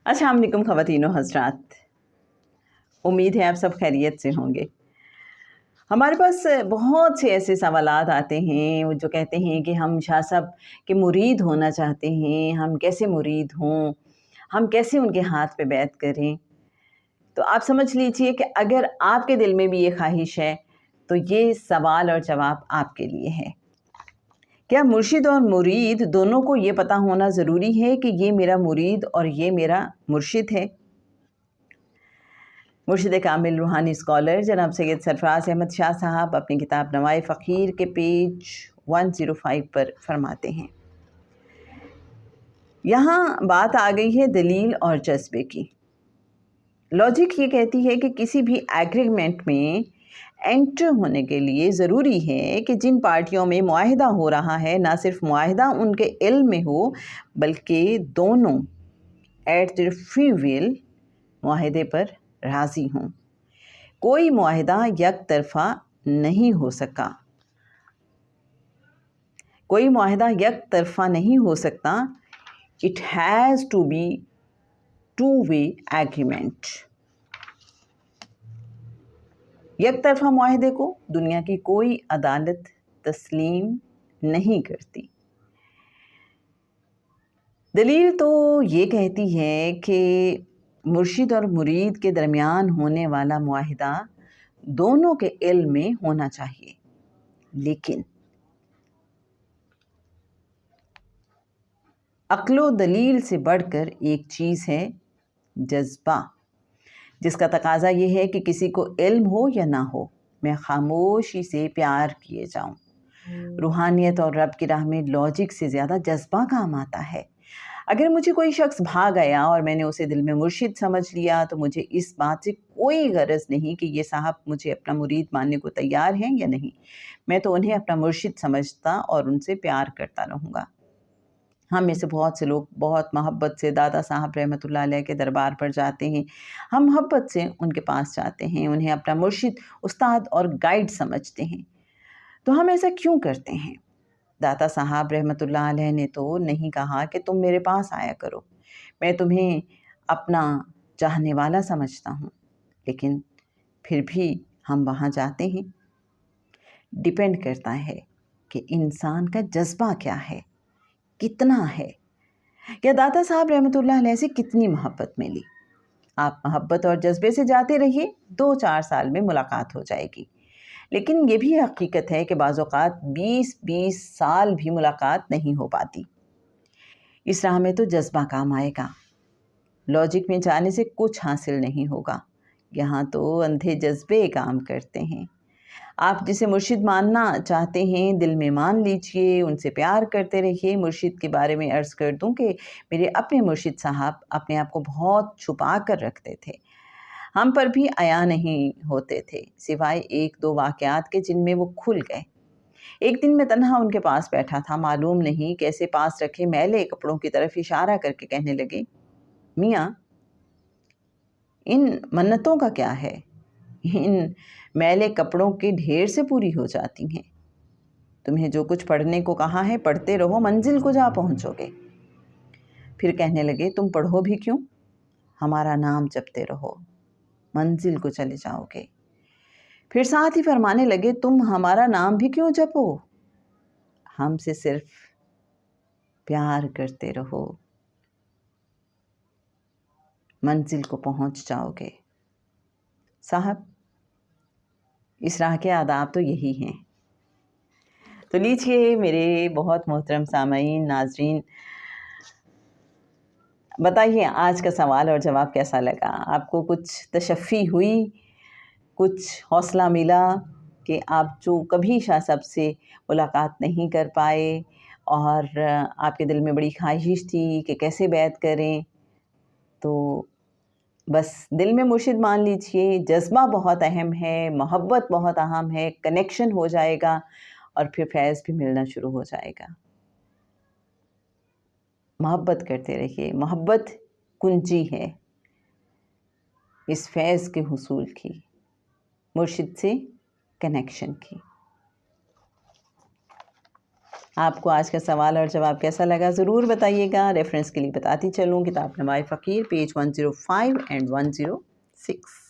अस्सलाम वालेकुम ख़वातीन व हज़रात, उम्मीद है आप सब खैरियत से होंगे। हमारे पास बहुत से ऐसे सवालात आते हैं वो जो कहते हैं कि हम शाह साहब के मुरीद होना चाहते हैं, हम कैसे मुरीद हों, हम कैसे उनके हाथ पे बैत करें। तो आप समझ लीजिए कि अगर आपके दिल में भी ये ख्वाहिश है तो ये सवाल और जवाब आपके लिए है। क्या मुर्शिद और मुरीद दोनों को ये पता होना ज़रूरी है कि ये मेरा मुरीद और ये मेरा मुर्शिद है? मुर्शिद कामिल रूहानी स्कॉलर जनाब सैयद सरफराज अहमद शाह साहब अपनी किताब नवाए फ़कीर के पेज 105 पर फरमाते हैं, यहाँ बात आ गई है दलील और जज्बे की। लॉजिक ये कहती है कि किसी भी एग्रीमेंट में एंटर होने के लिए ज़रूरी है कि जिन पार्टियों में मुआहिदा हो रहा है ना सिर्फ मुआहिदा उनके इल्म में हो बल्कि दोनों एट द फ्री विल मुआहिदे पर राज़ी हों। कोई मुआहिदा यक तरफ़ा नहीं हो सका, कोई मुआहिदा यक तरफ़ा नहीं हो सकता। It has to be two way agreement. एक तरफा मुआहिदे को दुनिया की कोई अदालत तस्लीम नहीं करती। दलील तो ये कहती है कि मुर्शिद और मुरीद के दरमियान होने वाला मुआहिदा दोनों के इल्म में होना चाहिए, लेकिन अक्लो दलील से बढ़कर एक चीज़ है जज्बा, जिसका तकाजा ये है कि किसी को इल्म हो या ना हो, मैं खामोशी से प्यार किए जाऊं। रूहानियत और रब की राह में लॉजिक से ज़्यादा जज्बा काम आता है। अगर मुझे कोई शख्स भाग गया और मैंने उसे दिल में मुर्शिद समझ लिया तो मुझे इस बात से कोई गरज नहीं कि ये साहब मुझे अपना मुरीद मानने को तैयार हैं या नहीं। मैं तो उन्हें अपना मुर्शिद समझता और उनसे प्यार करता रहूँगा। हम में से बहुत से लोग बहुत मोहब्बत से दादा साहब रहमतुल्लाह अलैह के दरबार पर जाते हैं। हम मोहब्बत से उनके पास जाते हैं, उन्हें अपना मुर्शिद, उस्ताद और गाइड समझते हैं। तो हम ऐसा क्यों करते हैं? दाता साहब रहमतुल्लाह अलैह ने तो नहीं कहा कि तुम मेरे पास आया करो, मैं तुम्हें अपना चाहने वाला समझता हूँ, लेकिन फिर भी हम वहाँ जाते हैं। डिपेंड करता है कि इंसान का जज्बा क्या है, कितना है, या दाता साहब रहमतुल्लाह अलैह से कितनी मोहब्बत मिली। आप मोहब्बत और जज्बे से जाते रहिए, 2-4 साल में मुलाकात हो जाएगी। लेकिन ये भी हकीकत है कि बाज़ औक़ात 20-20 साल भी मुलाकात नहीं हो पाती। इस राह में तो जज्बा काम आएगा, लॉजिक में जाने से कुछ हासिल नहीं होगा। यहाँ तो अंधे जज्बे काम करते हैं। आप जिसे मुर्शिद मानना चाहते हैं दिल में मान लीजिए, उनसे प्यार करते रहिए। मुर्शिद के बारे में अर्ज़ कर दूँ कि मेरे अपने मुर्शिद साहब अपने आप को बहुत छुपा कर रखते थे, हम पर भी आया नहीं होते थे सिवाय 1-2 वाक़यात के जिनमें वो खुल गए। एक दिन मैं तन्हा उनके पास बैठा था, मालूम नहीं कैसे पास रखे मैले कपड़ों की तरफ इशारा करके कहने लगे, मियाँ इन मन्नतों का क्या है? इन मैले कपड़ों के ढेर से पूरी हो जाती हैं। तुम्हें जो कुछ पढ़ने को कहा है पढ़ते रहो, मंजिल को जा पहुँचोगे। फिर कहने लगे, तुम पढ़ो भी क्यों, हमारा नाम जपते रहो, मंजिल को चले जाओगे। फिर साथ ही फरमाने लगे, तुम हमारा नाम भी क्यों जपो, हमसे सिर्फ प्यार करते रहो, मंजिल को पहुंच जाओगे। साहब, इस राह के आदाब तो यही हैं। तो लीजिए मेरे बहुत मोहतरम सामईन, नाजरीन, बताइए आज का सवाल और जवाब कैसा लगा? आपको कुछ तशफ़ी हुई, कुछ हौसला मिला कि आप जो कभी शाह साहब से मुलाकात नहीं कर पाए और आपके दिल में बड़ी ख्वाहिश थी कि कैसे बैत करें, तो बस दिल में मुर्शिद मान लीजिए। जज्बा बहुत अहम है, मोहब्बत बहुत अहम है, कनेक्शन हो जाएगा और फिर फैज़ भी मिलना शुरू हो जाएगा। मोहब्बत करते रहिए, मोहब्बत कुंजी है इस फैज़ के हुसूल की, मुर्शिद से कनेक्शन की। آپ کو آج کا سوال اور جواب کیسا لگا ضرور بتائیے گا. ریفرنس کے لیے بتاتی چلوں، کتاب نمائے فقیر پیج 105 اینڈ 106.